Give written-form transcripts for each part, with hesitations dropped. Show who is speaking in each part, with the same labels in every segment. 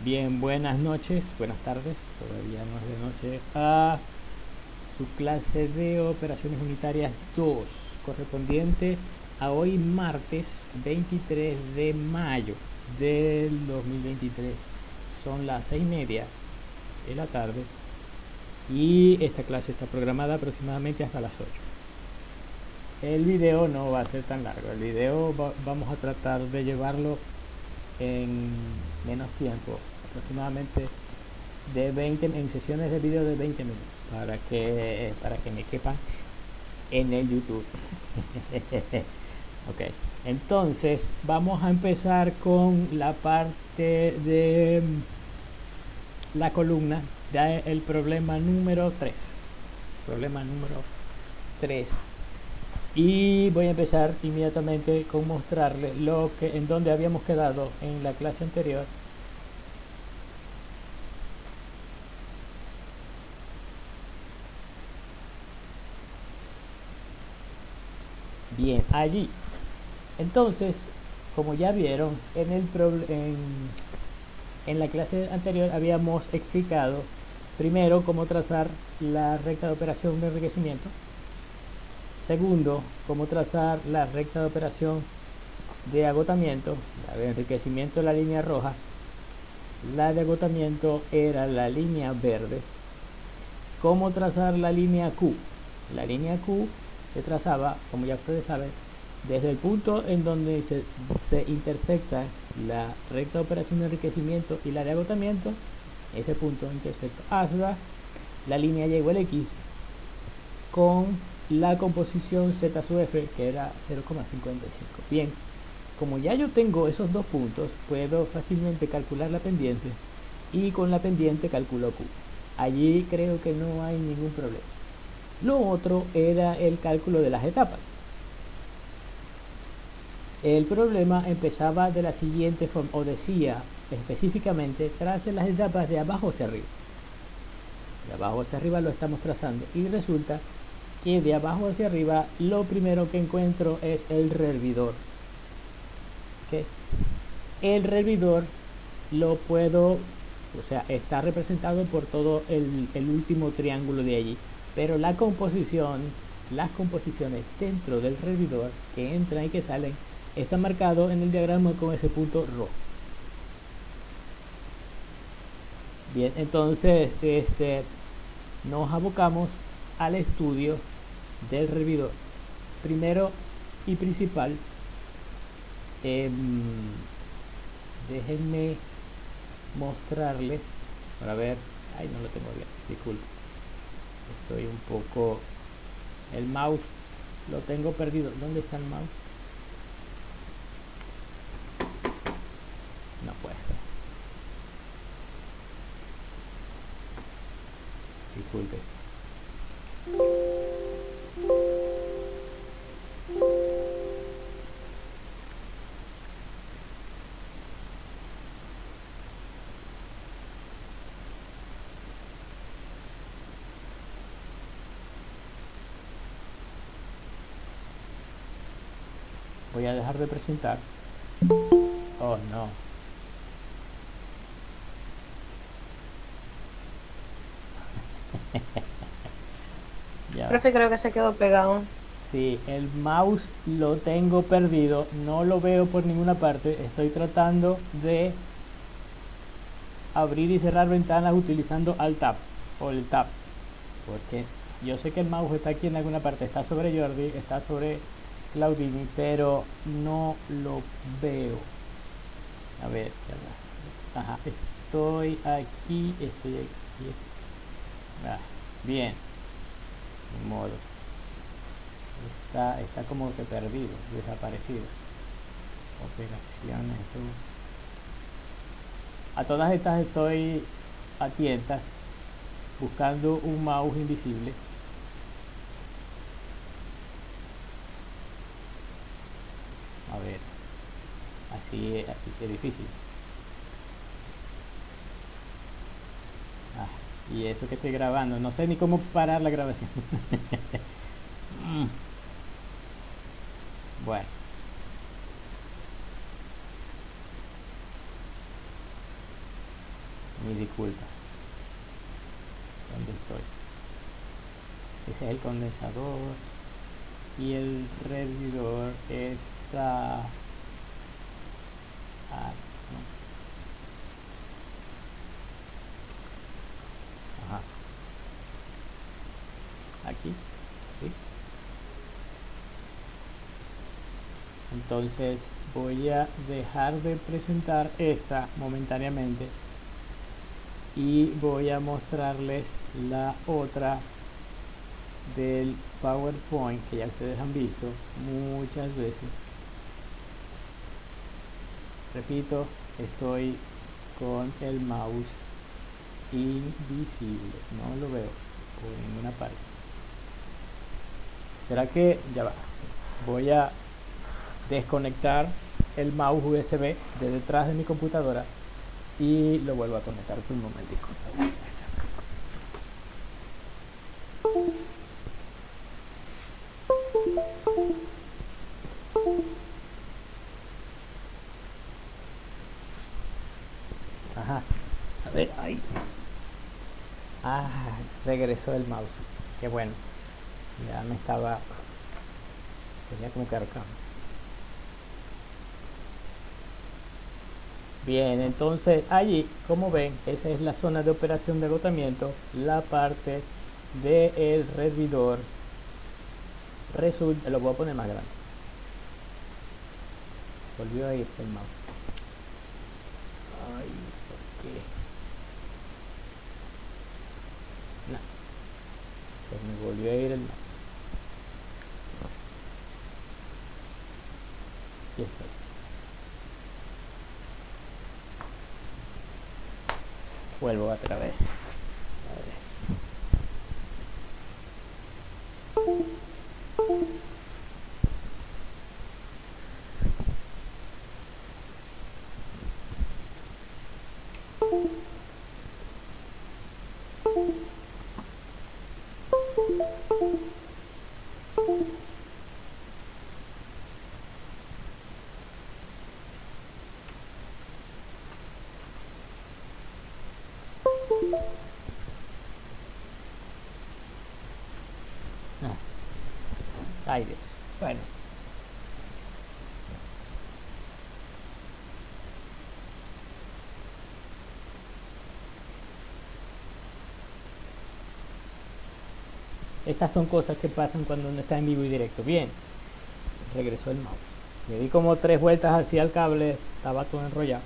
Speaker 1: Bien, buenas noches, buenas tardes, todavía no es de noche, a su clase de operaciones unitarias 2, correspondiente a hoy martes 23 de mayo del 2023. Son las 6:30 de la tarde y esta clase está programada aproximadamente hasta las 8. El video no va a ser tan largo, el video vamos a tratar de llevarlo en menos tiempo, aproximadamente de 20 en sesiones de video de 20 minutos para que me quepan en el YouTube. Ok, entonces vamos a empezar con la parte de la columna del problema número 3. Problema número 3. Y voy a empezar inmediatamente con mostrarles en donde habíamos quedado en la clase anterior. Bien, allí. Entonces, como ya vieron, en la clase anterior habíamos explicado primero cómo trazar la recta de operación de enriquecimiento. Segundo, cómo trazar la recta de operación de agotamiento. La de enriquecimiento es la línea roja. La de agotamiento era la línea verde. Cómo trazar la línea Q. La línea Q se trazaba, como ya ustedes saben, desde el punto en donde se intersecta la recta de operación de enriquecimiento y la de agotamiento. Ese punto intersecta hasta la línea Y igual X con la composición Z sub F, que era 0,55. Bien, como ya yo tengo esos dos puntos, puedo fácilmente calcular la pendiente y con la pendiente calculo Q. Allí creo que no hay ningún problema. Lo otro era el cálculo de las etapas. El problema empezaba de la siguiente forma, o decía específicamente, trace las etapas de abajo hacia arriba. De abajo hacia arriba lo estamos trazando y resulta que de abajo hacia arriba lo primero que encuentro es el servidor. ¿Okay? El servidor lo puedo, o sea, está representado por todo el último triángulo de allí, pero las composiciones dentro del servidor que entran y que salen está marcado en el diagrama con ese punto rojo. Bien, entonces nos abocamos al estudio del servidor. Primero y principal, déjenme mostrarles para ver. Ay, no lo tengo bien, disculpe, estoy un poco, el mouse lo tengo perdido. ¿Dónde está el mouse? No puede ser, disculpe. Voy a dejar de presentar. Oh no. Ya.
Speaker 2: Profe, creo que se quedó pegado.
Speaker 1: Sí, el mouse lo tengo perdido, no lo veo por ninguna parte. Estoy tratando de abrir y cerrar ventanas utilizando Alt Tab o el Tab, porque yo sé que el mouse está aquí en alguna parte, está sobre Jordi, está sobre Claudini, pero no lo veo. A ver, ajá, estoy aquí, estoy aquí. Ah, bien, de modo. Está como que perdido, desaparecido. Operaciones, a todas estas estoy a tientas buscando un mouse invisible. A ver, así sí es difícil. Y eso que estoy grabando, no sé ni cómo parar la grabación. Bueno, Mi disculpa. ¿Dónde estoy? Ese es el condensador. Y el servidor está... no. Ajá. Aquí, sí. Entonces voy a dejar de presentar esta momentáneamente y voy a mostrarles la otra del PowerPoint que ya ustedes han visto muchas veces. Repito, estoy con el mouse invisible, no lo veo por ninguna parte. ¿Será que ya va? Voy a desconectar el mouse USB de detrás de mi computadora y lo vuelvo a conectar por un momentico. Ajá, a ver, ahí. Regresó el mouse, qué bueno. Ya me estaba, tenía como que arcar. Bien, entonces allí, como ven, esa es la zona de operación de agotamiento, la parte del servidor. Resulta, lo voy a poner más grande. Volvió a irse el mouse. Ay, ¿por qué? No, se me volvió a ir el mouse. Aquí estoy. Vuelvo otra vez. Aire. Bueno. Estas son cosas que pasan cuando uno está en vivo y directo. Bien, regresó el mouse. Le di como 3 vueltas hacia el cable, estaba todo enrollado.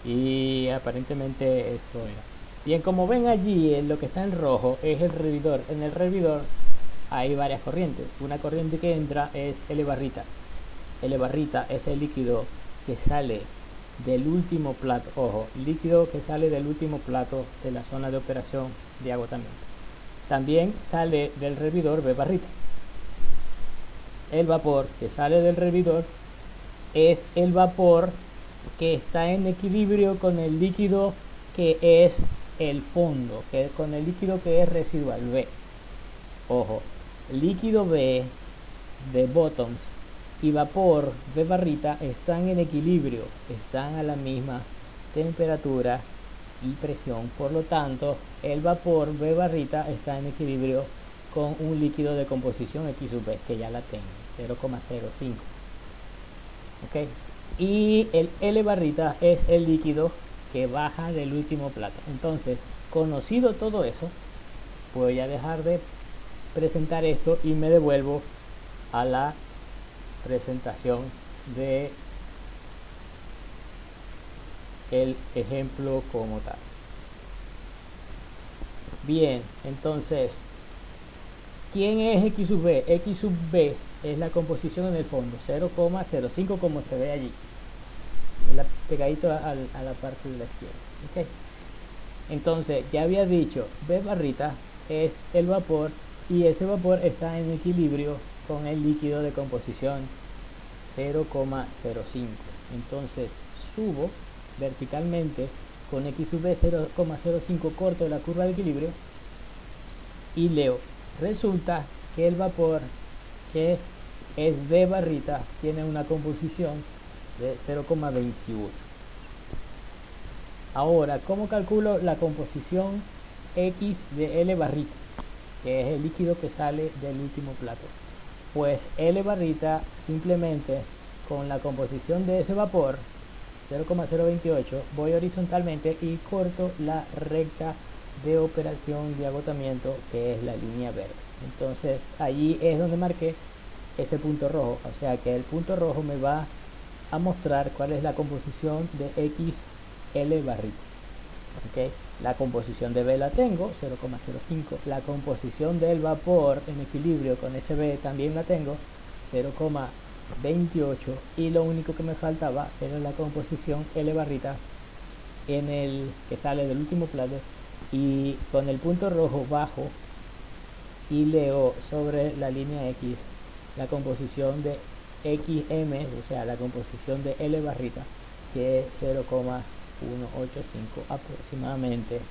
Speaker 1: Y aparentemente eso era. Bien, como ven allí, lo que está en rojo es el servidor. En el servidor hay varias corrientes. Una corriente que entra es L barrita. L barrita es el líquido que sale del último plato. Ojo, líquido que sale del último plato de la zona de operación de agotamiento. También sale del servidor B barrita. El vapor que sale del servidor es el vapor que está en equilibrio con el líquido que es el fondo, con el líquido que es residual B. Ojo, líquido B de bottoms y vapor B barrita están en equilibrio, están a la misma temperatura y presión. Por lo tanto, el vapor B barrita está en equilibrio con un líquido de composición X sub B, que ya la tengo, 0,05. ¿Ok? Y el L barrita es el líquido que baja del último plato. Entonces, conocido todo eso, voy a dejar de presentar esto y me devuelvo a la presentación de el ejemplo como tal. Bien, entonces, ¿quién es X sub B? X sub B es la composición en el fondo, 0,05 como se ve allí, pegadito a la parte de la izquierda. ¿Okay? Entonces, ya había dicho, B barrita es el vapor y ese vapor está en equilibrio con el líquido de composición 0,05. Entonces, subo verticalmente con X sub B 0,05, corto la curva de equilibrio y leo. Resulta que el vapor que es B barrita tiene una composición de 0,28. Ahora, ¿cómo calculo la composición X de L barrita, que es el líquido que sale del último plato? Pues L barrita simplemente con la composición de ese vapor 0,028 voy horizontalmente y corto la recta de operación de agotamiento, que es la línea verde. Entonces allí es donde marqué ese punto rojo, o sea que el punto rojo me va a mostrar cuál es la composición de XL barrita. ¿Okay? La composición de B la tengo, 0,05. La composición del vapor en equilibrio con SB también la tengo, 0,28. Y lo único que me faltaba era la composición L barrita en el que sale del último plato, y con el punto rojo bajo y leo sobre la línea X la composición de XM, o sea la composición de L barrita, que es 0,185 aproximadamente,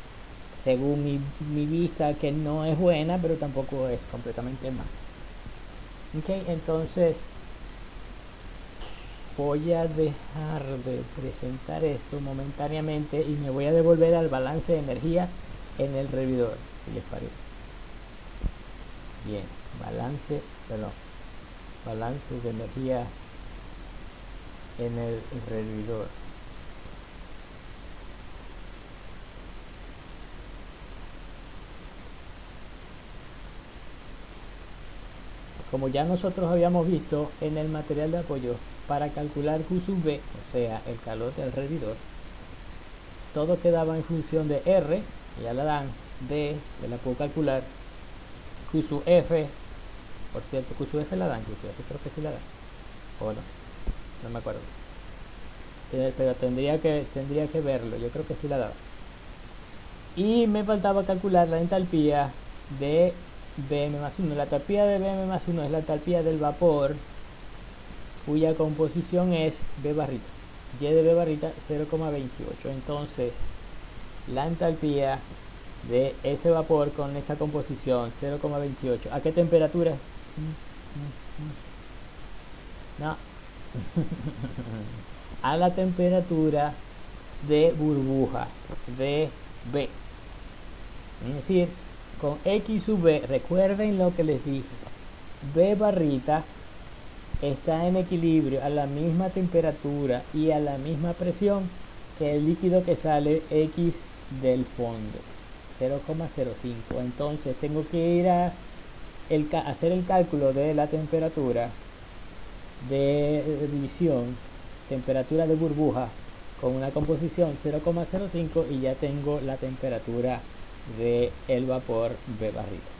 Speaker 1: según mi vista, que no es buena pero tampoco es completamente mala. Ok, entonces voy a dejar de presentar esto momentáneamente y me voy a devolver al balance de energía en el servidor, si les parece. Bien, balance de energía en el servidor. Como ya nosotros habíamos visto en el material de apoyo, para calcular Q sub B, o sea, el calor del servidor, todo quedaba en función de R, ya la dan, D, que la puedo calcular, Q sub F, por cierto, Q sub F la dan, Q sub F creo que sí la dan, o no me acuerdo, pero tendría que verlo, yo creo que sí la daba. Y me faltaba calcular la entalpía de Bm más 1. La entalpía de Bm más 1 es la entalpía del vapor, cuya composición es B barrita. Y de B barrita 0,28. Entonces, la entalpía de ese vapor con esa composición 0,28. ¿A qué temperatura? No. A la temperatura de burbuja de B. Es decir, con X sub B, recuerden lo que les dije. B barrita está en equilibrio a la misma temperatura y a la misma presión que el líquido que sale X del fondo, 0,05. Entonces tengo que ir a hacer el cálculo de la temperatura de división, temperatura de burbuja, con una composición 0,05 y ya tengo la temperatura del vapor B barrita.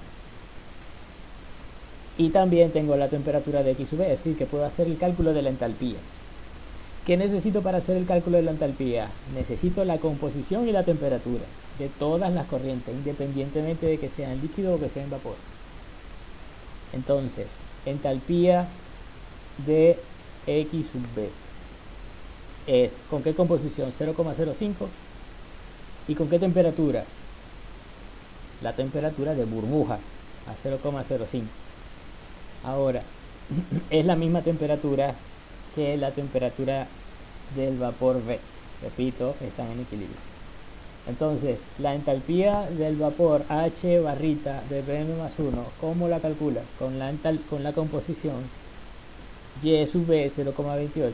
Speaker 1: Y también tengo la temperatura de X sub B, es decir, que puedo hacer el cálculo de la entalpía. ¿Qué necesito para hacer el cálculo de la entalpía? Necesito la composición y la temperatura de todas las corrientes, independientemente de que sean líquido o que sean vapor. Entonces, entalpía de X sub B es, ¿con qué composición? 0,05. ¿Y con qué temperatura? La temperatura de burbuja, a 0,05. Ahora, es la misma temperatura que la temperatura del vapor B. Repito, están en equilibrio. Entonces, la entalpía del vapor H barrita de Bm más 1, ¿cómo la calcula? Con la composición Y sub B 0,28.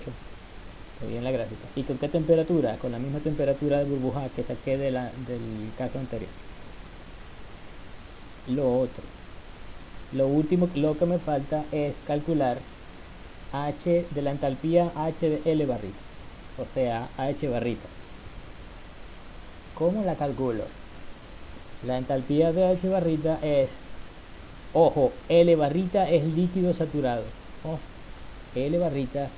Speaker 1: Estoy en la gráfica. ¿Y con qué temperatura? Con la misma temperatura de burbuja que saqué del caso anterior. Lo último, lo que me falta es calcular H de la entalpía H de L barrita, o sea, H barrita. ¿Cómo la calculo? La entalpía de H barrita es, ojo, L barrita es líquido saturado. Oh, L barrita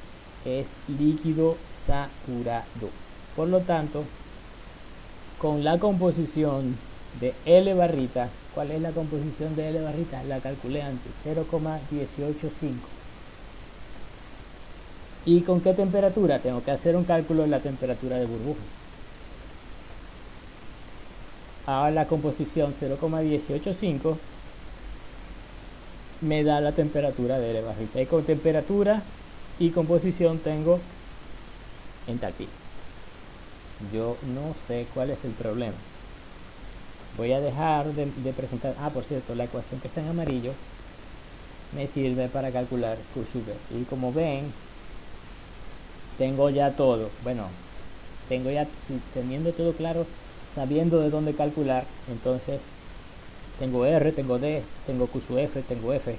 Speaker 1: es líquido saturado. Por lo tanto, con la composición de L barrita, ¿cuál es la composición de L barrita? La calculé antes, 0,185. ¿Y con qué temperatura? Tengo que hacer un cálculo de la temperatura de burbuja. Ahora la composición 0,185 me da la temperatura de L barrita. Y con temperatura y composición tengo entalpía. yo no sé cuál es el problema. Voy a dejar de presentar. Ah, por cierto, la ecuación que está en amarillo me sirve para calcular Q-Sugar. Y como ven, tengo ya todo. Bueno, tengo ya, teniendo todo claro, sabiendo de dónde calcular, entonces tengo R, tengo D, tengo Q sub F, tengo F.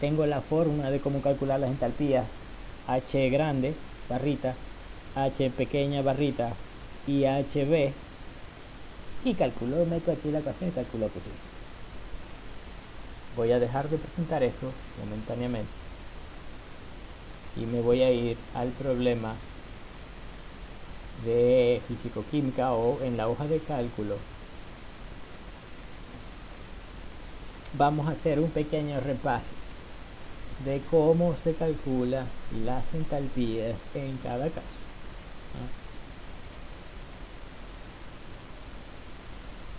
Speaker 1: Tengo la fórmula de cómo calcular las entalpías. H grande, barrita, H pequeña, barrita, y HB. Y calculo, meto aquí la ecuación y calculo Q sub. Voy a dejar de presentar esto momentáneamente y me voy a ir al problema de físico-química, o en la hoja de cálculo vamos a hacer un pequeño repaso de cómo se calcula las entalpías en cada caso.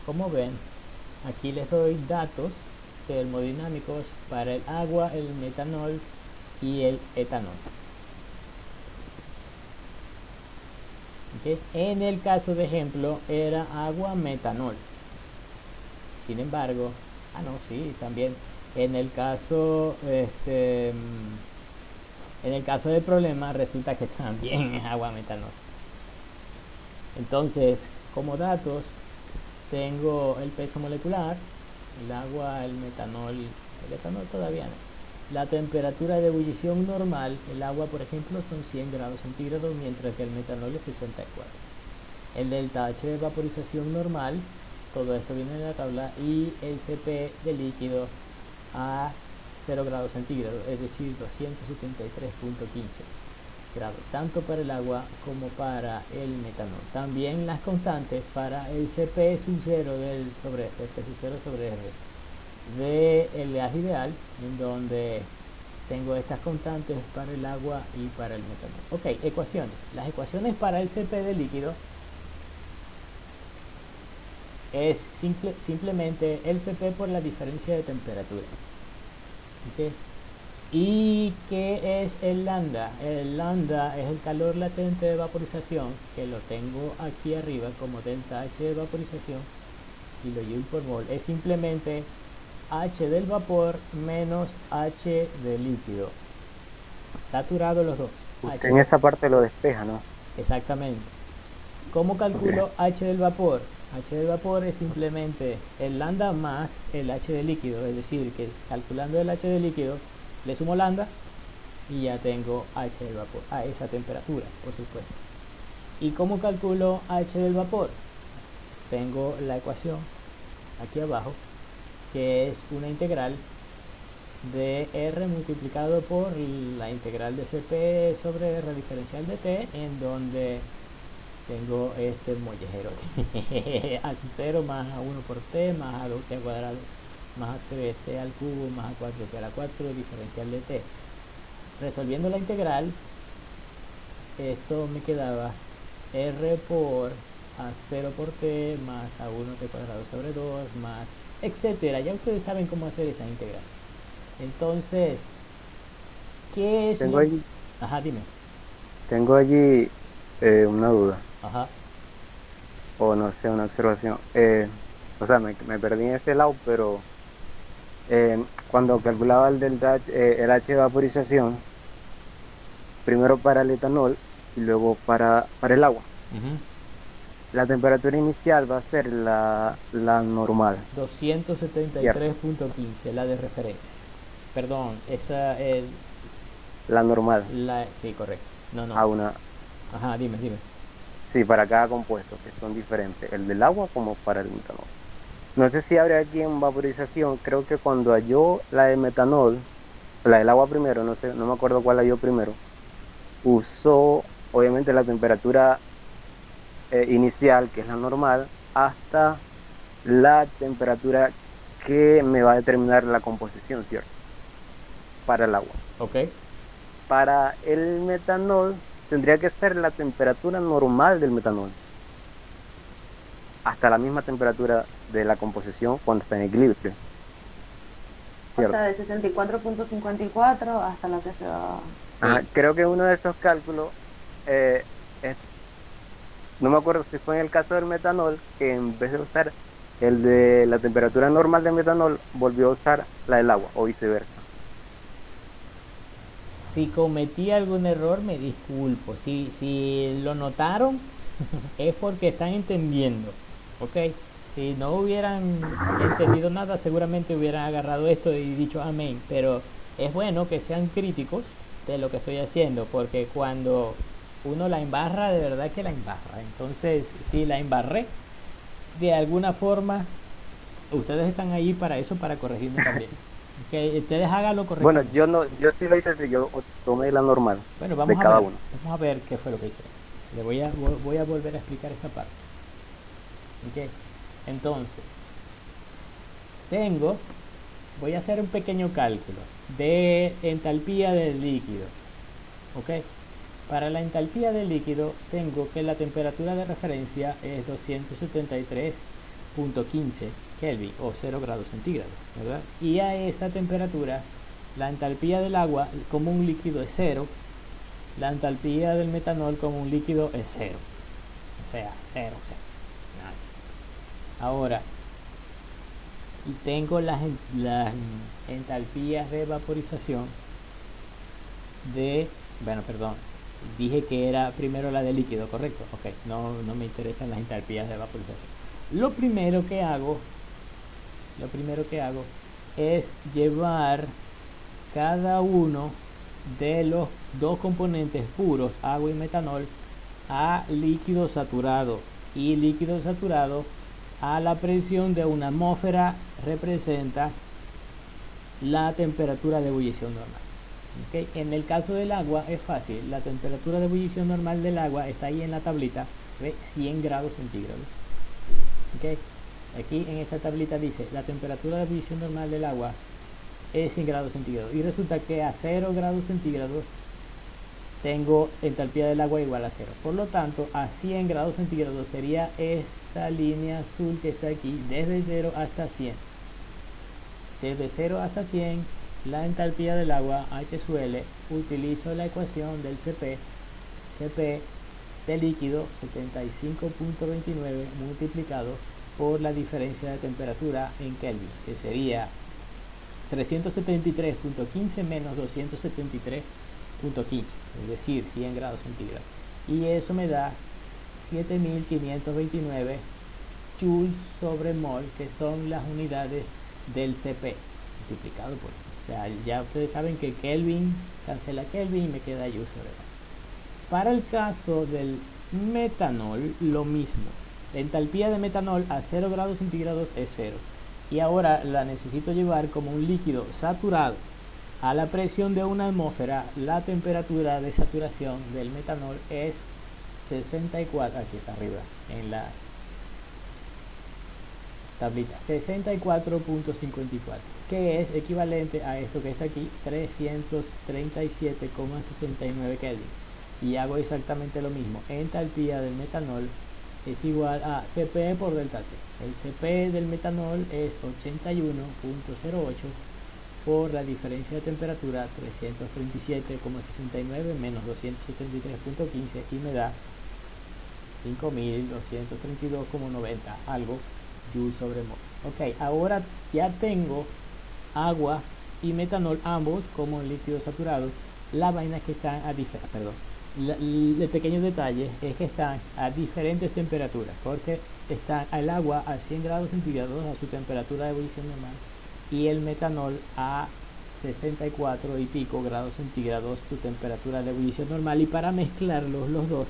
Speaker 1: Como ven, aquí les doy datos termodinámicos para el agua, el metanol y el etanol. ¿Okay? En el caso de ejemplo era agua metanol. Sin embargo, no, sí, también en el caso del problema resulta que también es agua metanol. Entonces, como datos tengo el peso molecular, el agua, el etanol todavía no. La temperatura de ebullición normal, el agua por ejemplo son 100 grados centígrados, mientras que el metanol es 64. El delta H de vaporización normal, todo esto viene en la tabla, y el Cp de líquido a 0 grados centígrados, es decir, 273.15 grados, tanto para el agua como para el metanol. También las constantes para el Cp sub 0 sobre Cp sub 0 sobre R del gas ideal, en donde tengo estas constantes para el agua y para el metanol. Ok, ecuaciones. Las ecuaciones para el Cp de líquido es simplemente el Cp por la diferencia de temperatura. ¿Okay? ¿Y qué es el lambda? El lambda es el calor latente de vaporización, que lo tengo aquí arriba como delta H de vaporización, y lo joule por mol. Es simplemente H del vapor menos H del líquido. Saturado los dos.
Speaker 2: Usted en esa parte lo despeja, ¿no?
Speaker 1: Exactamente. ¿Cómo calculo
Speaker 2: Okay.
Speaker 1: H del vapor? H del vapor es simplemente el lambda más el H del líquido, es decir, que calculando el H del líquido le sumo lambda y ya tengo H del vapor a esa temperatura, por supuesto. ¿Y cómo calculo H del vapor? Tengo la ecuación aquí abajo, que es una integral de R multiplicado por la integral de Cp sobre R diferencial de T, en donde tengo este mollejero a sub 0 más a 1 por T más a 2T al cuadrado más a 3T al cubo más a 4T a la 4 diferencial de T. Resolviendo la integral, esto me quedaba R por a 0 por T más a 1T cuadrado sobre 2 más etcétera. Ya ustedes saben cómo hacer esa integral. Entonces, ¿qué es
Speaker 2: Tengo
Speaker 1: lo...?
Speaker 2: allí,
Speaker 1: Ajá, dime.
Speaker 2: tengo allí una duda,
Speaker 1: Ajá.
Speaker 2: o no sé, una observación. O sea, me perdí en ese lado, pero cuando calculaba el delta, el H de vaporización, primero para el etanol y luego para el agua.
Speaker 1: Ujú.
Speaker 2: La temperatura inicial va a ser la normal, ¿cierto?
Speaker 1: 273.15, la de referencia. Perdón, esa es
Speaker 2: La normal
Speaker 1: la... Sí, correcto. No, no.
Speaker 2: a una,
Speaker 1: Ajá, dime.
Speaker 2: sí, para cada compuesto, que son diferentes, el del agua como para el metanol. No sé si habrá aquí en vaporización, creo que cuando halló la de metanol, la del agua primero, no sé, no me acuerdo cuál halló primero, usó obviamente la temperatura inicial, que es la normal, hasta la temperatura que me va a determinar la composición, ¿cierto? Para el agua.
Speaker 1: Ok.
Speaker 2: Para el metanol tendría que ser la temperatura normal del metanol, hasta la misma temperatura de la composición cuando está en equilibrio,
Speaker 3: O sea,
Speaker 2: ¿cierto?
Speaker 3: de 64.54 hasta lo que sea.
Speaker 1: Sí.
Speaker 2: Ajá, creo que uno de esos cálculos eh, es no me acuerdo si fue en el caso del metanol, que en vez de usar el de la temperatura normal del metanol, volvió a usar la del agua, o viceversa.
Speaker 1: Si cometí algún error, me disculpo. Si lo notaron, es porque están entendiendo. ¿Ok? Si no hubieran entendido nada, seguramente hubieran agarrado esto y dicho amén. Pero es bueno que sean críticos de lo que estoy haciendo, porque cuando uno la embarra, de verdad que la embarra. Entonces, si la embarré, de alguna forma, ustedes están ahí para eso, para corregirme también. Que ustedes háganlo
Speaker 2: Bueno,
Speaker 1: correctamente.
Speaker 2: yo no, yo sí lo hice así, yo tomé la normal
Speaker 1: Bueno,
Speaker 2: de cada uno.
Speaker 1: vamos a ver qué fue lo que hice. Voy a volver a explicar esta parte. ¿Ok? Entonces, tengo, voy a hacer un pequeño cálculo de entalpía del líquido. ¿Ok? Para la entalpía del líquido tengo que la temperatura de referencia es 273.15 Kelvin o 0 grados centígrados, ¿verdad? Y a esa temperatura la entalpía del agua como un líquido es cero, la entalpía del metanol como un líquido es cero, o sea, cero, cero, nada. Ahora, tengo las entalpías de vaporización de, bueno, perdón, dije que era primero la de líquido, ¿correcto? Ok, no me interesan las entalpías de vaporización. Lo primero que hago es llevar cada uno de los dos componentes puros, agua y metanol, a líquido saturado. Y líquido saturado a la presión de una atmósfera representa la temperatura de ebullición normal. ¿Okay? En el caso del agua es fácil, la temperatura de ebullición normal del agua está ahí en la tablita, ¿ve? 100 grados centígrados. ¿Okay? Aquí en esta tablita dice la temperatura de ebullición normal del agua es 100 grados centígrados y resulta que a 0 grados centígrados tengo entalpía del agua igual a 0. Por lo tanto, a 100 grados centígrados sería esta línea azul que está aquí, desde 0 hasta 100. Desde 0 hasta 100, la entalpía del agua, H sub L, utilizo la ecuación del Cp de líquido 75.29 multiplicado por la diferencia de temperatura en Kelvin, que sería 373.15 menos 273.15, es decir, 100 grados centígrados. Y eso me da 7529 joules sobre mol, que son las unidades del Cp, multiplicado por... O sea, ya ustedes saben que Kelvin cancela Kelvin y me queda joule sobre mol. Para el caso del metanol, lo mismo. La entalpía de metanol a 0 grados centígrados es 0. Y ahora la necesito llevar como un líquido saturado a la presión de una atmósfera. La temperatura de saturación del metanol es 64, aquí está arriba en la tablita, 64.54, que es equivalente a esto que está aquí, 337,69 Kelvin. Y hago exactamente lo mismo. Entalpía del metanol es igual a Cp por delta T. El Cp del metanol es 81.08 por la diferencia de temperatura 337,69 menos 273.15 y me da 5232,90 algo joule sobre mol. Ok, ahora ya tengo agua y metanol ambos como líquidos saturados. La vaina es que están a el pequeño detalle es que están a diferentes temperaturas, porque está el agua a 100 grados centígrados a su temperatura de ebullición normal y el metanol a 64 y pico grados centígrados su temperatura de ebullición normal, y para mezclarlos los dos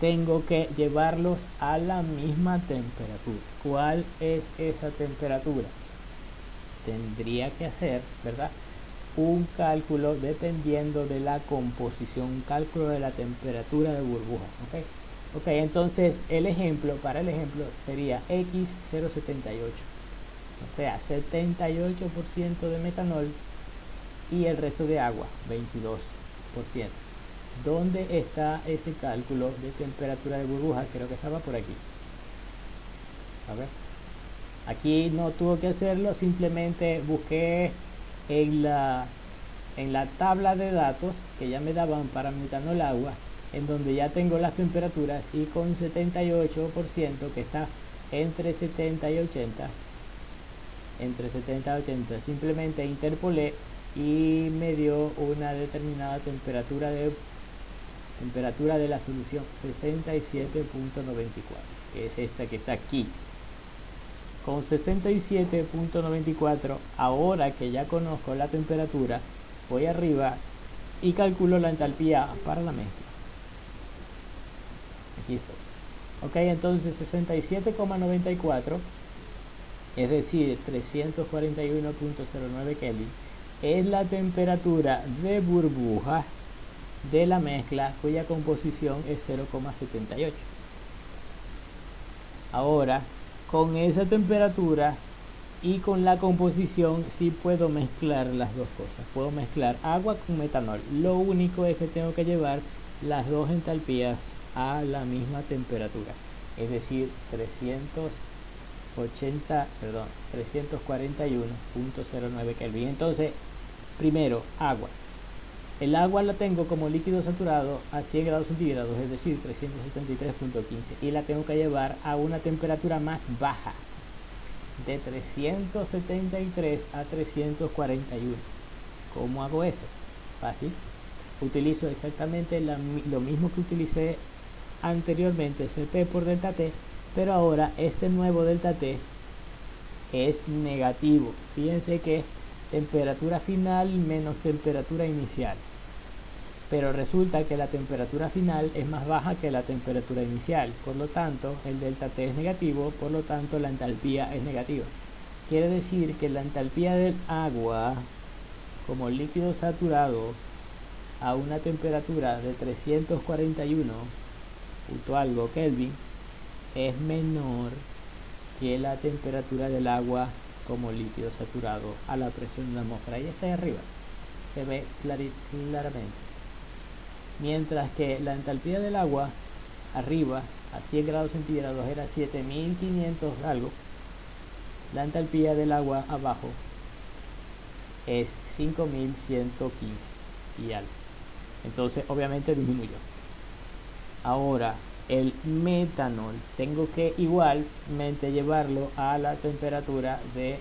Speaker 1: tengo que llevarlos a la misma temperatura. ¿Cuál es esa temperatura? Tendría que hacer, ¿verdad?, un cálculo dependiendo de la composición, un cálculo de la temperatura de burbuja. Ok, entonces para el ejemplo sería X078, o sea, 78% de metanol y el resto de agua, 22%. ¿Dónde está ese cálculo de temperatura de burbuja? Creo que estaba por aquí. A ver. Aquí no tuve que hacerlo, simplemente busqué en la tabla de datos que ya me daban para metanol agua, en donde ya tengo las temperaturas, y con 78%, que está entre 70 y 80, simplemente interpolé y me dio una determinada temperatura de la solución 67.94, que es esta que está aquí. Con 67.94, ahora que ya conozco la temperatura, voy arriba y calculo la entalpía para la mezcla. Aquí estoy. Ok, entonces 67,94, es decir, 341.09 Kelvin, es la temperatura de burbuja de la mezcla cuya composición es 0,78. Ahora, con esa temperatura y con la composición, sí puedo mezclar las dos cosas. Puedo mezclar agua con metanol. Lo único es que tengo que llevar las dos entalpías a la misma temperatura, es decir, 341.09 Kelvin. Entonces, primero, agua. El agua la tengo como líquido saturado a 100 grados centígrados, es decir, 373.15, y la tengo que llevar a una temperatura más baja, de 373 a 341. ¿Cómo hago eso? Fácil. Utilizo exactamente lo mismo que utilicé anteriormente, Cp por delta T, pero ahora este nuevo delta T es negativo. Fíjense que temperatura final menos temperatura inicial, pero resulta que la temperatura final es más baja que la temperatura inicial, por lo tanto el delta T es negativo, por lo tanto la entalpía es negativa. Quiere decir que la entalpía del agua como líquido saturado a una temperatura de 341 punto algo Kelvin es menor que la temperatura del agua como líquido saturado a la presión de la atmósfera. Ahí está ahí arriba, se ve claramente. Mientras que la entalpía del agua arriba a 100 grados centígrados era 7500 algo, la entalpía del agua abajo es 5115 y algo. Entonces obviamente disminuyó. Ahora el metanol tengo que igualmente llevarlo a la temperatura de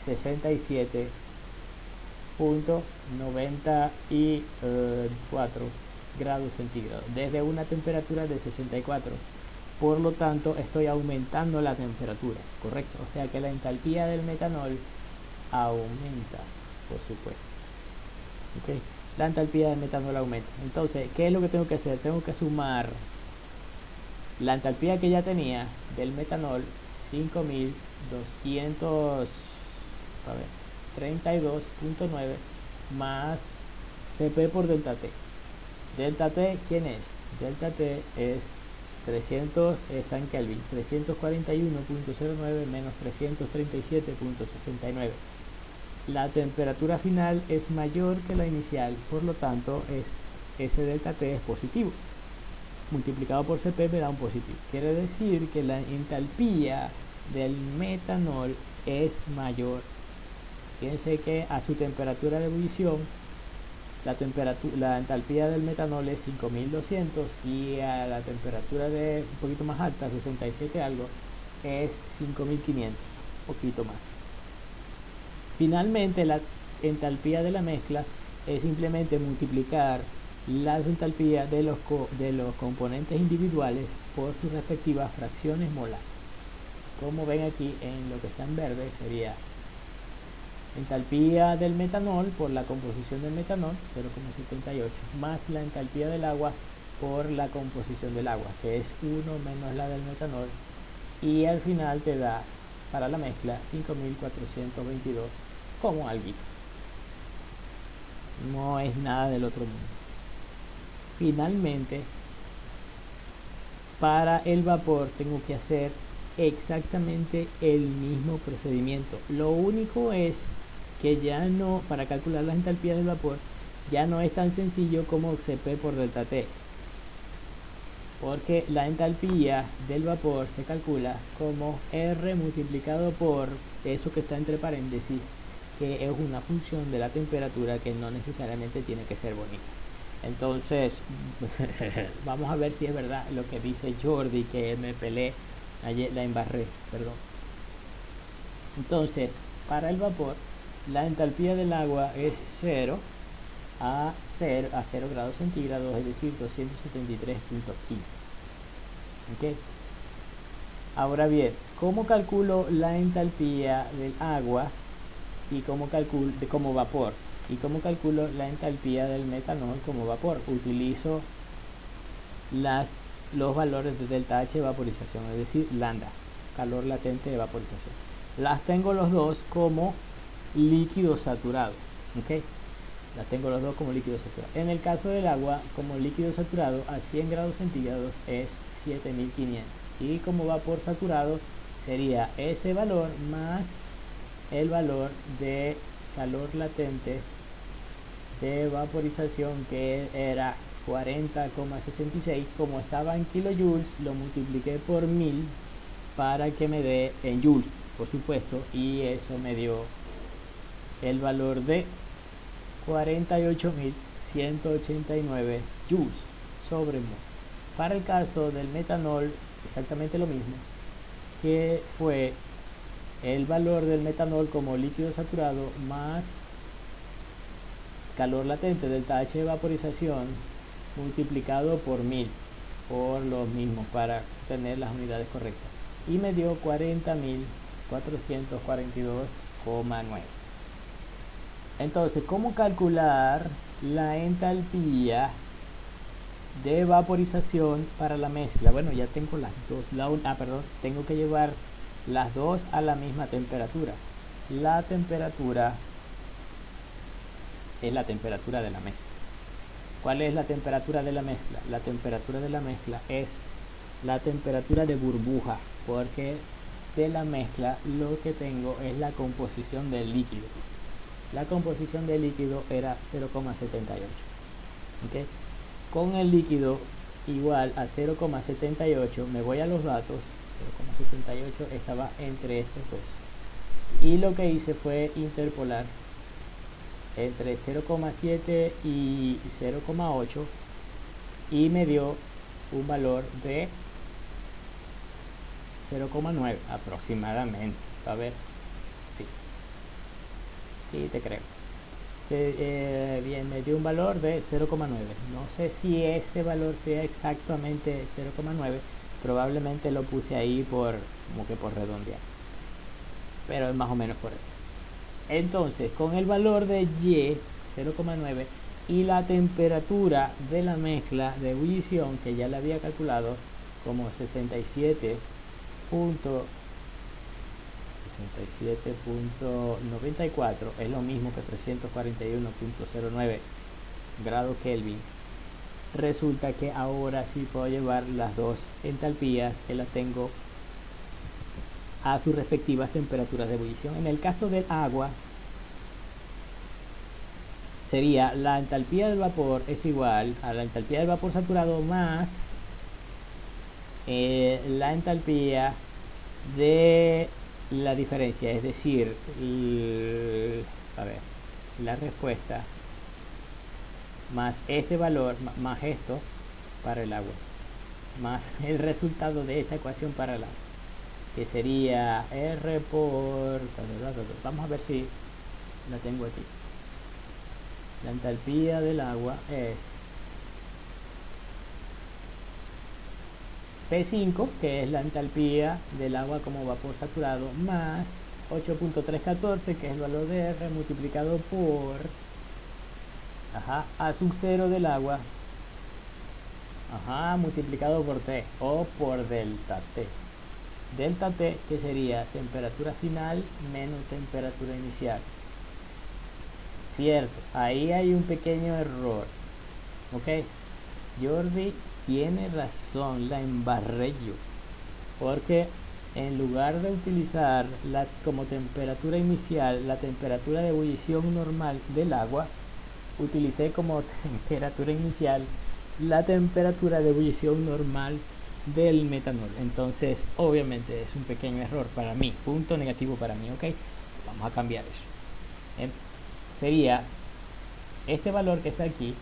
Speaker 1: 67.94 grados centígrados desde una temperatura de 64. Por lo tanto estoy aumentando la temperatura, correcto, o sea que la entalpía del metanol aumenta, por supuesto. Okay. La entalpía del metanol aumenta. Entonces, ¿qué es lo que tengo que hacer? Tengo que sumar la entalpía que ya tenía del metanol, 5232.9 más Cp por delta T. Delta T, ¿quién es? Delta T es 300, está en Kelvin, 341.09 menos 337.69. La temperatura final es mayor que la inicial, por lo tanto ese delta T es positivo. Multiplicado por Cp me da un positivo. Quiere decir que la entalpía del metanol es mayor. Fíjense que a su temperatura de ebullición, la entalpía del metanol es 5200 y a la temperatura de un poquito más alta, 67 algo, es 5500, un poquito más. Finalmente, la entalpía de la mezcla es simplemente multiplicar las entalpías de los componentes individuales por sus respectivas fracciones molar. Como ven aquí en lo que está en verde, sería entalpía del metanol por la composición del metanol, 0,78, más la entalpía del agua por la composición del agua, que es 1 menos la del metanol, y al final te da para la mezcla 5422 como alguito. No es nada del otro mundo. Finalmente, para el vapor tengo que hacer exactamente el mismo procedimiento. Lo único es que ya no, para calcular las entalpías del vapor, ya no es tan sencillo como Cp por delta T, porque la entalpía del vapor se calcula como R multiplicado por eso que está entre paréntesis, que es una función de la temperatura que no necesariamente tiene que ser bonita. Entonces, vamos a ver si es verdad lo que dice Jordi, que me pelé, ayer la embarré, perdón. Entonces, para el vapor, la entalpía del agua es 0 a 0 grados centígrados, es decir, 273.15. ¿Ok? Ahora bien, ¿cómo calculo la entalpía del agua y cómo calculo como vapor? ¿Y cómo calculo la entalpía del metanol como vapor? Utilizo los valores de delta H de vaporización, es decir, lambda, calor latente de vaporización. Las tengo los dos como líquido saturado. ¿Ok? Las tengo los dos como líquido saturado. En el caso del agua, como líquido saturado a 100 grados centígrados es 7500. Y como vapor saturado sería ese valor más el valor de calor latente de vaporización, que era 40,66. Como estaba en kilojoules, lo multipliqué por 1000 para que me dé en joules, por supuesto, y eso me dio el valor de 48.189 joules sobre mol. Para el caso del metanol, exactamente lo mismo, que fue el valor del metanol como líquido saturado más calor latente, delta H de vaporización, multiplicado por 1000, por los mismos, para tener las unidades correctas, y me dio 40.442,9. Entonces, ¿cómo calcular la entalpía de vaporización para la mezcla? Bueno, ya tengo las dos, tengo que llevar las dos a la misma temperatura. La temperatura es la temperatura de la mezcla. ¿Cuál es la temperatura de la mezcla? La temperatura de la mezcla es la temperatura de burbuja, porque de la mezcla lo que tengo es la composición del líquido. La composición del líquido era 0,78. ¿Okay? Con el líquido igual a 0,78, me voy a los datos. 0,78 estaba entre estos dos, y lo que hice fue interpolar entre 0,7 y 0,8 y me dio un valor de 0,9 aproximadamente. A ver, sí, te creo. Bien, me dio un valor de 0,9. No sé si ese valor sea exactamente 0,9. Probablemente lo puse ahí como que por redondear, pero es más o menos por ahí. Entonces, con el valor de Y, 0,9, y la temperatura de la mezcla de ebullición, que ya la había calculado como 67.94, es lo mismo que 341.09 grados Kelvin, resulta que ahora sí puedo llevar las dos entalpías, que las tengo a sus respectivas temperaturas de ebullición. En el caso del agua, sería la entalpía del vapor es igual a la entalpía del vapor saturado más la entalpía de la diferencia, es decir, la respuesta más este valor más esto para el agua, más el resultado de esta ecuación para el agua, que sería R por... Vamos a ver si la tengo aquí. La entalpía del agua es P5, que es la entalpía del agua como vapor saturado, más 8.314, que es el valor de R, multiplicado por A sub 0 del agua, multiplicado por T, o por delta T. Delta T, que sería temperatura final menos temperatura inicial. Cierto, ahí hay un pequeño error. Ok, Jordi tiene razón, la embarré yo, porque en lugar de utilizar como temperatura inicial la temperatura de ebullición normal del agua, utilicé como temperatura inicial la temperatura de ebullición normal del metanol. Entonces obviamente es un pequeño error para mí, punto negativo para mí. Ok, vamos a cambiar eso. Sería este valor que está aquí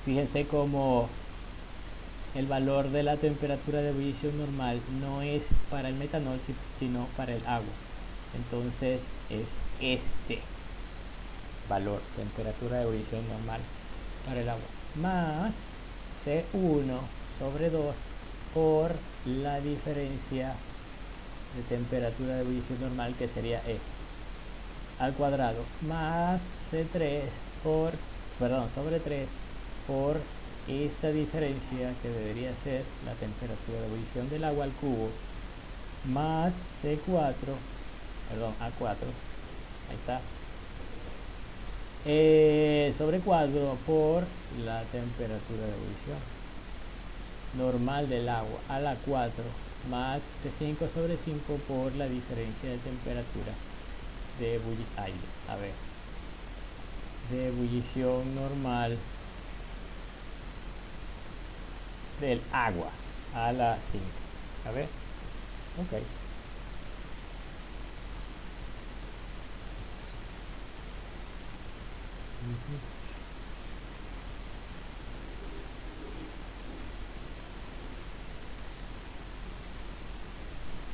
Speaker 1: Fíjense cómo el valor de la temperatura de ebullición normal no es para el metanol, sino para el agua. Entonces es este valor, temperatura de ebullición normal para el agua, más C1 sobre 2 por la diferencia de temperatura de ebullición normal, que sería E al cuadrado, más C3 sobre 3 por esta diferencia, que debería ser la temperatura de ebullición del agua al cubo, más A4, ahí está, sobre 4 por la temperatura de ebullición normal del agua a la 4, más C5 sobre 5 por la diferencia de temperatura de ebullición normal del agua a la 5. A ver, ok.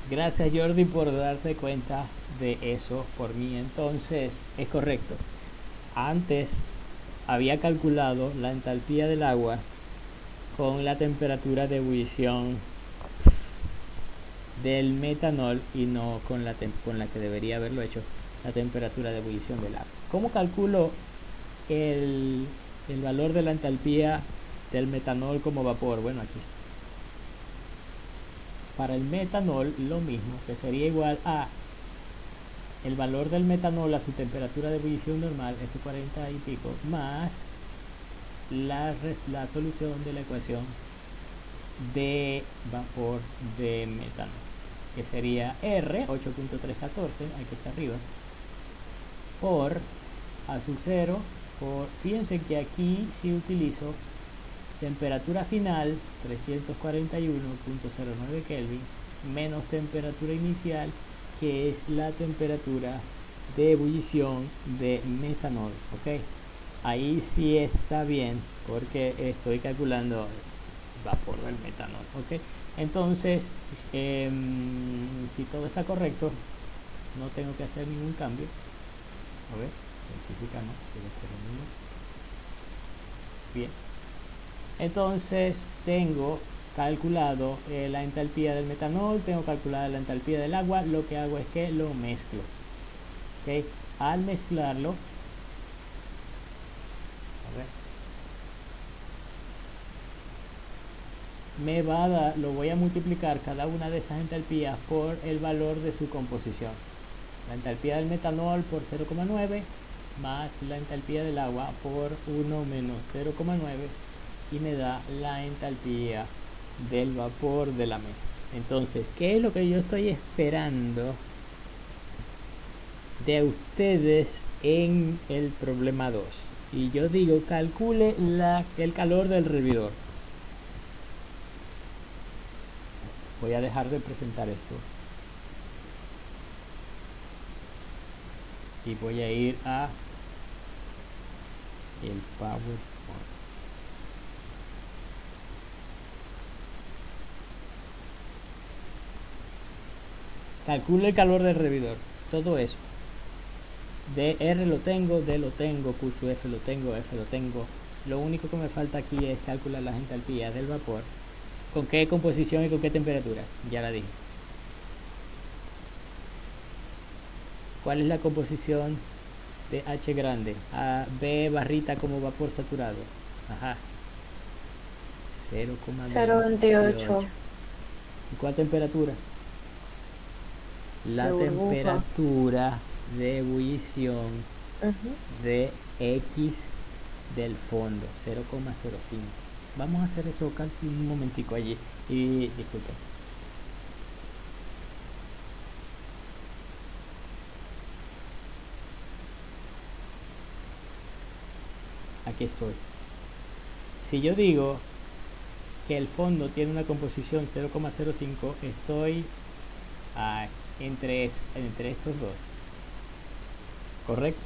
Speaker 1: Gracias, Jordi, por darte cuenta de eso por mí. Entonces, es correcto. Antes había calculado la entalpía del agua con la temperatura de ebullición del metanol y no con la que debería haberlo hecho, la temperatura de ebullición del agua. ¿Cómo calculo el valor de la entalpía del metanol como vapor? Bueno, aquí está. Para el metanol lo mismo, que sería igual a el valor del metanol a su temperatura de ebullición normal, 40 y pico, más la solución de la ecuación de vapor de metanol, que sería R 8.314, aquí está arriba, por A sub 0, fíjense que aquí si utilizo temperatura final 341.09 Kelvin menos temperatura inicial, que es la temperatura de ebullición de metanol, ok. Ahí sí está bien porque estoy calculando vapor del metanol, ok. Entonces si todo está correcto, no tengo que hacer ningún cambio. A ver, certificamos bien. Entonces tengo calculado la entalpía del metanol, tengo calculada la entalpía del agua. Lo que hago es que lo mezclo, ¿ok? Al mezclarlo, lo voy a multiplicar cada una de esas entalpías por el valor de su composición. La entalpía del metanol por 0,9 más la entalpía del agua por 1 menos 0,9, y me da la entalpía del vapor de la mesa. Entonces, ¿qué es lo que yo estoy esperando de ustedes en el problema 2? Y yo digo, calcule el calor del hervidor. Voy a dejar de presentar esto y voy a ir a el PowerPoint. Calculo el calor del hervidor, todo eso. DR lo tengo, D lo tengo, Q sub F lo tengo, F lo tengo. Lo único que me falta aquí es calcular las entalpías del vapor. ¿Con qué composición y con qué temperatura? Ya la dije. ¿Cuál es la composición de H grande? B barrita como vapor saturado. Ajá.
Speaker 3: 0,28.
Speaker 1: ¿Y cuál temperatura? La temperatura de ebullición de X del fondo, 0,05. Vamos a hacer eso un momentico allí. Y disculpen. Aquí estoy. Si yo digo que el fondo tiene una composición 0,05, estoy entre estos dos, correcto,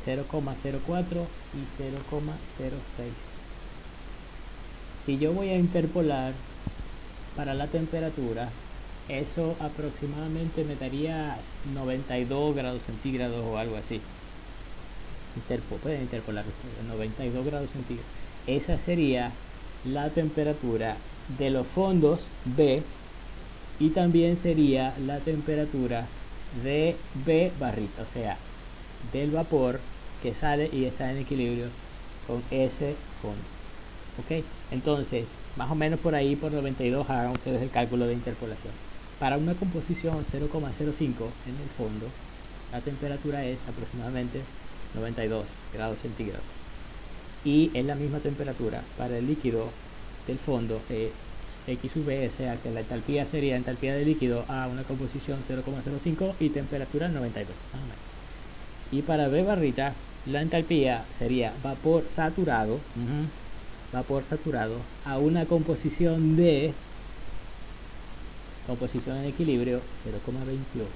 Speaker 1: 0,04 y 0,06. Si yo voy a interpolar para la temperatura, eso aproximadamente me daría 92 grados centígrados o algo así. Pueden interpolar ustedes, 92 grados centígrados. Esa sería la temperatura de los fondos B, y también sería la temperatura de B barrita, o sea, del vapor que sale y está en equilibrio con ese fondo. Ok, entonces más o menos por ahí, por 92, hagan ustedes el cálculo de interpolación. Para una composición 0,05 en el fondo, la temperatura es aproximadamente 92 grados centígrados, y es la misma temperatura para el líquido del fondo, X sub B, o sea que la entalpía sería entalpía de líquido a una composición 0,05 y temperatura 92, más o menos. Y para B barrita, la entalpía sería vapor saturado a una composición de composición en equilibrio 0,28.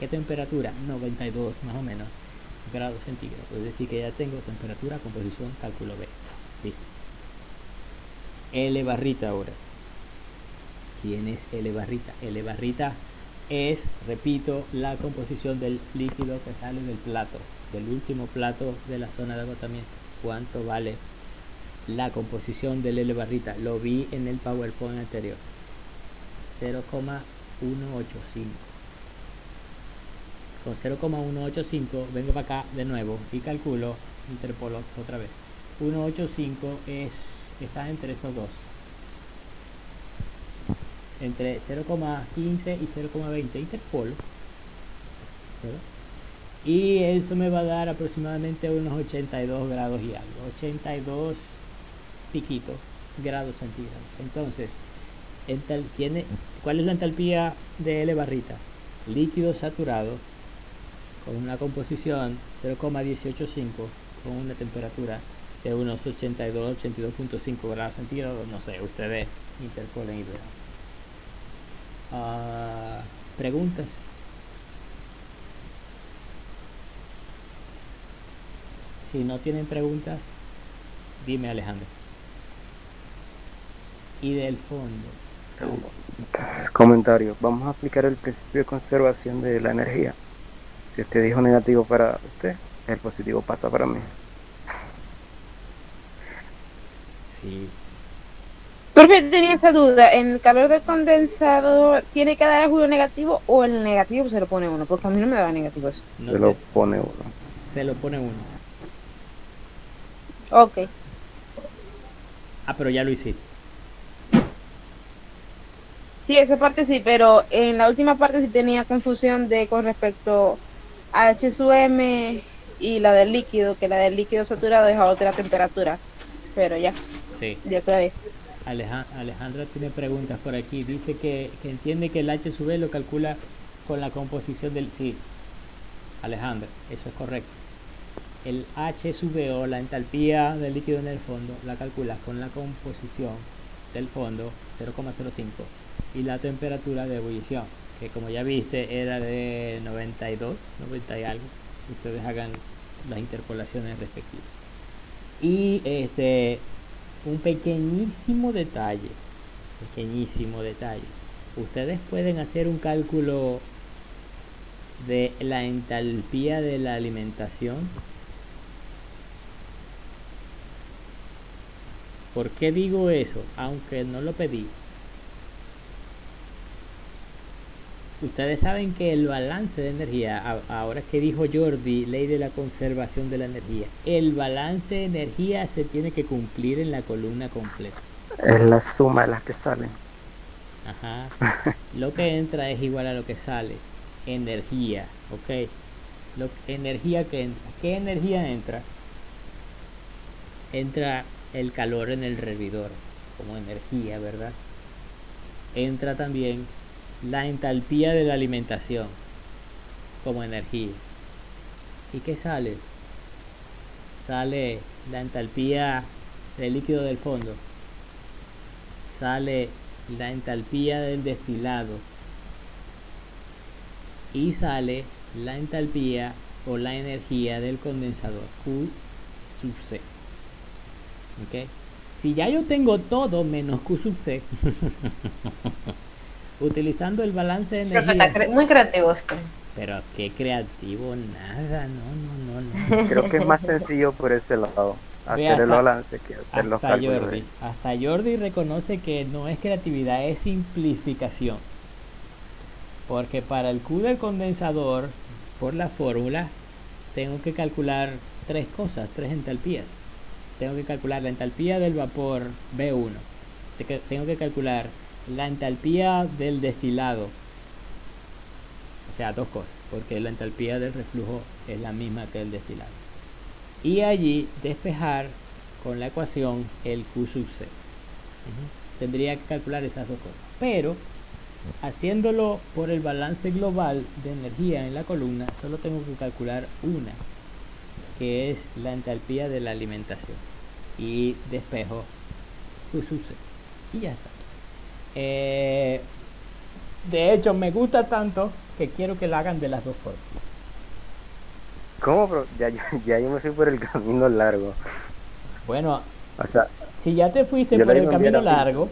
Speaker 1: ¿Qué temperatura? 92 más o menos grados centígrados. Es decir, que ya tengo temperatura, composición, cálculo B. Listo. L barrita ahora. ¿Quién es L barrita? L barrita es, repito, la composición del líquido que sale del plato, del último plato de la zona de agotamiento. ¿Cuánto vale la composición del L barrita? Lo vi en el PowerPoint anterior. 0,185. Con 0,185 vengo para acá de nuevo y calculo, interpolo otra vez. 185 está entre estos dos, entre 0,15 y 0,20, interpolo, ¿verdad? Y eso me va a dar aproximadamente unos 82 grados y algo, 82 piquitos grados centígrados. Entonces, ¿cuál es la entalpía de L barrita? Líquido saturado con una composición 0,185 con una temperatura de unos 82.5 grados centígrados. No sé, ustedes interpolen y vean. ¿Preguntas? Si no tienen preguntas, dime, Alejandro. Y del fondo.
Speaker 2: Entonces, comentario. Vamos a aplicar el principio de conservación de la energía. Si usted dijo negativo para usted, el positivo pasa para mí.
Speaker 1: Sí.
Speaker 4: Profe, tenía esa duda. ¿En el calor del condensador tiene que dar el jugo negativo o el negativo se lo pone uno? Porque a mí no me da negativo eso.
Speaker 2: Se lo pone uno.
Speaker 1: Se lo pone uno.
Speaker 4: Ok.
Speaker 1: Pero ya lo hiciste.
Speaker 4: Sí, esa parte sí, pero en la última parte sí tenía confusión con respecto a H sub M y la del líquido, que la del líquido saturado es a otra temperatura. Pero ya,
Speaker 1: Sí.
Speaker 4: ya aclaré.
Speaker 1: Alejandra tiene preguntas por aquí. Dice que entiende que el H sub E lo calcula con la composición del... Sí, Alejandra, eso es correcto. El H sub E, o la entalpía del líquido en el fondo, la calculas con la composición del fondo 0,05 y la temperatura de ebullición, que como ya viste era de 92, 90 y algo. Ustedes hagan las interpolaciones respectivas. Y un pequeñísimo detalle. Ustedes pueden hacer un cálculo de la entalpía de la alimentación. ¿Por qué digo eso? Aunque no lo pedí. Ustedes saben que el balance de energía, ahora que dijo Jordi, ley de la conservación de la energía, el balance de energía se tiene que cumplir en la columna completa.
Speaker 2: Es la suma de las que salen.
Speaker 1: Ajá. Lo que entra es igual a lo que sale. Energía, ¿ok? Energía que entra. ¿Qué energía entra? Entra el calor en el hervidor como energía, ¿verdad? Entra también la entalpía de la alimentación como energía. ¿Y qué sale? Sale la entalpía del líquido del fondo, sale la entalpía del destilado y sale la entalpía o la energía del condensador, Q sub C. ¿Okay? si ya yo tengo todo menos Q sub C, utilizando el balance de
Speaker 3: Profe,
Speaker 1: energía.
Speaker 3: está muy creativo usted.
Speaker 1: Pero qué creativo, nada, no.
Speaker 2: Creo que es más sencillo por ese lado,
Speaker 1: Ve,
Speaker 2: hacer el
Speaker 1: hasta,
Speaker 2: balance que hacer los
Speaker 1: hasta
Speaker 2: cálculos
Speaker 1: Jordi, hasta Jordi reconoce que no es creatividad, es simplificación. Porque para el Q del condensador, por la fórmula, tengo que calcular tres cosas, tres entalpías. Tengo que calcular la entalpía del vapor B1. Tengo que calcular la entalpía del destilado. O sea, dos cosas, porque la entalpía del reflujo es la misma que el destilado. Y allí despejar con la ecuación el Q sub C. Tendría que calcular esas dos cosas. Pero haciéndolo por el balance global de energía en la columna, solo tengo que calcular una, que es la entalpía de la alimentación. Y despejo Q sub C. Y ya está. De hecho, me gusta tanto que quiero que la hagan de las dos formas.
Speaker 2: ¿Cómo? Pero ya yo me fui por el camino largo.
Speaker 1: Bueno,
Speaker 2: O sea,
Speaker 1: si ya te fuiste
Speaker 2: yo
Speaker 1: por
Speaker 2: le
Speaker 1: el
Speaker 2: iba a enviar
Speaker 1: camino
Speaker 2: a
Speaker 1: largo,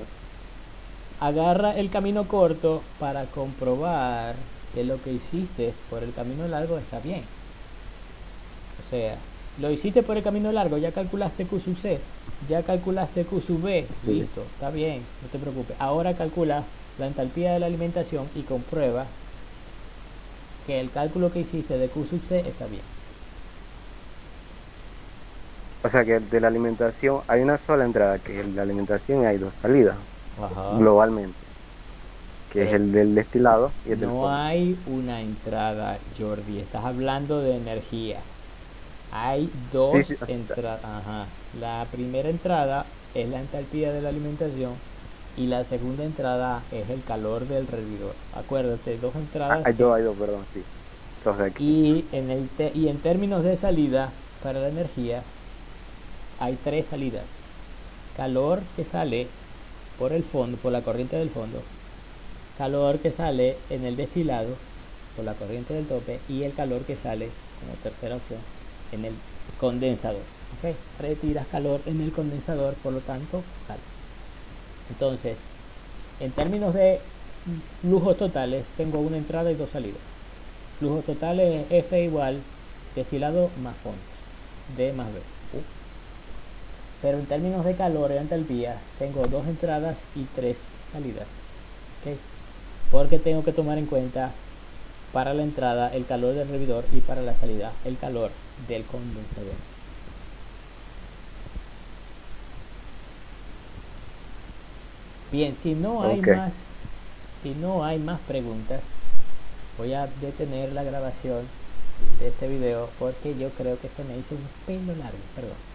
Speaker 1: agarra el camino corto para comprobar que lo que hiciste por el camino largo está bien. O sea, lo hiciste por el camino largo, ya calculaste Q sub C, ya calculaste Q sub B,
Speaker 2: Sí.
Speaker 1: listo, está bien, no te preocupes. Ahora calcula la entalpía de la alimentación y comprueba que el cálculo que hiciste de Q sub C está bien.
Speaker 2: O sea que de la alimentación hay una sola entrada, que en la alimentación hay dos salidas,
Speaker 1: Ajá.
Speaker 2: globalmente, que es
Speaker 1: Pero
Speaker 2: el del destilado y el del
Speaker 1: no
Speaker 2: fondo.
Speaker 1: hay una entrada, Jordi, estás hablando de energía. Hay dos
Speaker 2: Sí, sí, o sea,
Speaker 1: entradas. Ajá. La primera entrada es la entalpía de la alimentación y la segunda entrada es el calor del hervidor. Acuérdate, dos entradas
Speaker 2: hay dos, perdón, sí. Dos de aquí.
Speaker 1: y en términos de salida para la energía hay tres salidas. Calor que sale por el fondo, por la corriente del fondo, calor que sale en el destilado por la corriente del tope y el calor que sale como tercera opción en el condensador. ¿Okay? Retiras calor en el condensador, por lo tanto sale. Entonces, en términos de flujos totales, tengo una entrada y dos salidas. Flujos totales F igual destilado más fondo, D más B. Pero en términos de calor y entalpía, tengo dos entradas y tres salidas. ¿Okay? Porque tengo que tomar en cuenta para la entrada el calor del hervidor y para la salida el calor del condensador. Bien, si no hay más preguntas, voy a detener la grabación de este video porque yo creo que se me hizo un pelo largo, perdón.